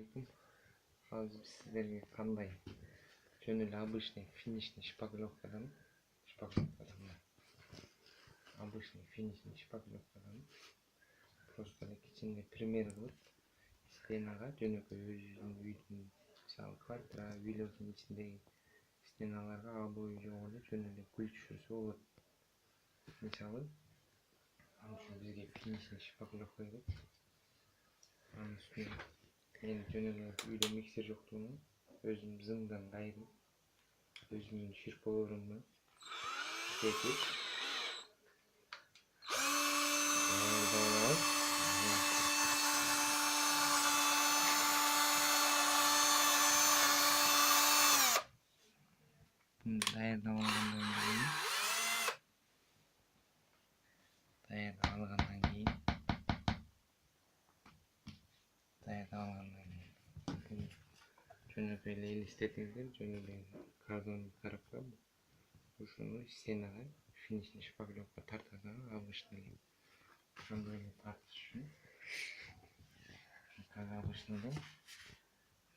алейкум. Азыр биз сиздерге кандай жөн эле обычный финишный шпаклевкадан просто эле кичине пример кылып стенага жөнөкөй өзүнүн үйдүн мисалы квартира үйлөрдүн ичиндеги стеналарга обои жок эле жөн эле гүл түшүрсө болот. Мисалы бизге финишный шпаклевка керек. Анын үстүнө мен жөн эле үйдө миксер жоктугунан өзүм зыңдан кайрып өзүмдүн ширпоорумду чечип даярдап алгандан кийин жөнөкөй эле элестетиңиздер, жөн эле картон коробка ушуну стенага финишный шпаклевка тартасаң обычный эле ошондой эле тартыш үчүн как обычный эле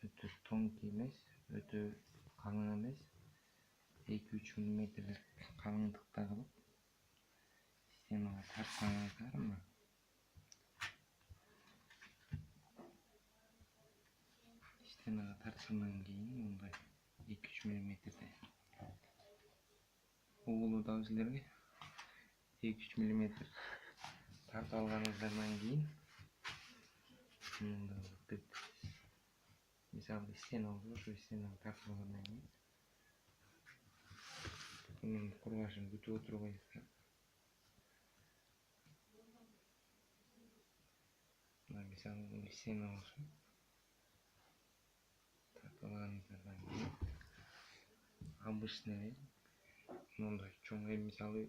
өтө тонкий эмес, өтө калың эмес, 2-3 миллиметрлик калыңдыкта кылып стенага тартсаңыздар стенага тарткандан кийин мындай 2-3 миллиметрде угулуу силерге 2-3 миллиметр тартып алганыңыздардан кийин мындай мисалы стена болсо ошо стенага тартып алгандан кийин мунун кургашын күтүп отурбайсыздар. Мисалы бул стена болсо тартып алганыңыздардан кийин обычный мындай чоң мисалы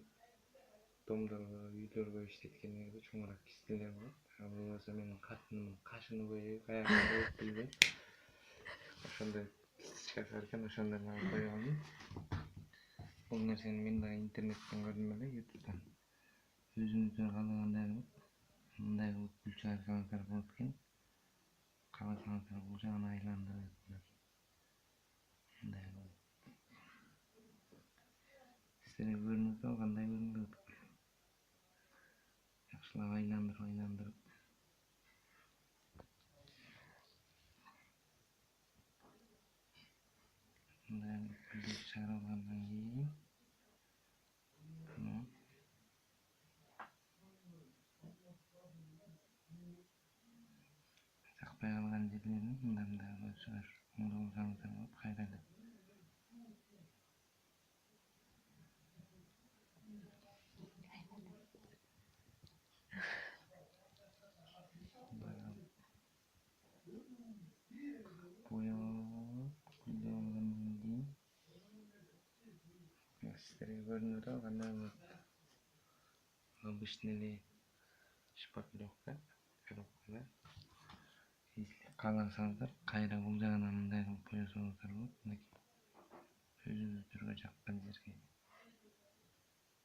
домдорго үйлөргө иштеткендерде чоңураак кистелер болот. Ал болбосо менин катынымдын кашыныбы каягында болуп билбейм. Ошондой кисточкасы бар экен, ошондорду алып коюп алдым. Бул нерсени мен дагы интернеттен көрдүм эле, ютубтан. Өзүңүздөр каалагандай кылып мындай кылып гүл чыгарсаңыздар болот экен. Кааласаңыздар бул жагын айландырып мындай кылып силерге көрүнүп атабы, кандай көрүнүп атат? Жакшылап айландырып мындай гүлдү чыгарып алгандан кийин жакпай калган жерлерин мындай кылып оңдосаңыздар болот. Кайра эле боеп гүлдөп алгандан кийин силерге көрүнүп атабы кандай болот? Обычный эле шпаклевка коробкада. Если кааласаңыздар кайра бул жагына мындай кылып боесоңуздар болот. Мынакей өзүңүздөргө жаккан жерге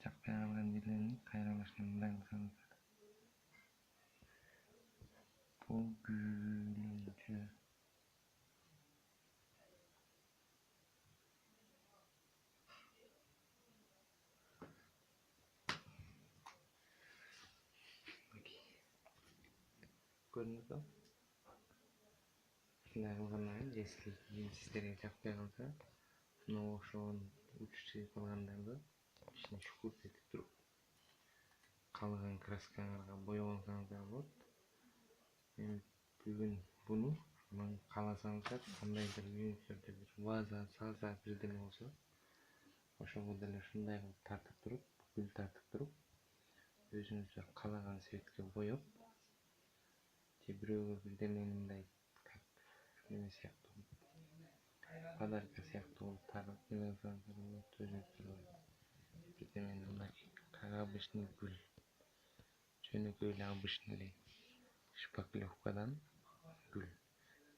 жакпай калган жерлерин кайралашына мындай кылсаңыздар бул гүлүнчө көрүнүп атабы? Мындай кылгандан кийин если сиздерге жакпай калса мына окшогон учу чыгып калгандарды ичине шкурка этип туруп калган краскаңарга боеп алсаңыздар болот. Мен бүгүн буну кааласаңыздар кандайдыр үйүңүздөрдө бир ваза, саза бирдеме болсо ошого деле ушундай кылып тартып туруп, гүл тартып туруп, өзүңүздөр каалаган цветке боеп же бирөөгө бирдемени мындай неме сыяктуу подарка сыяктуу болуп тартып алсаңыздар болот. Өзүңүздөргө бирдемени мынакей как обычный гүл, жөнөкөй эле обычный эле шпаклевкадан гүл.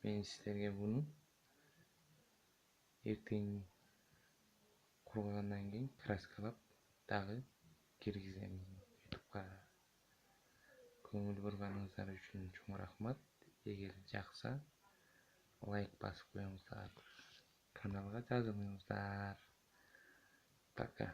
Мен сиздерге буну эртең кургагандан кийин краскалап дагы киргизем ютубка. Көңүл бурганыңыздар үчүн чоң рахмат. Эгер жакса лайк басып коюңуздар, каналга жазылыңыздар. Пока.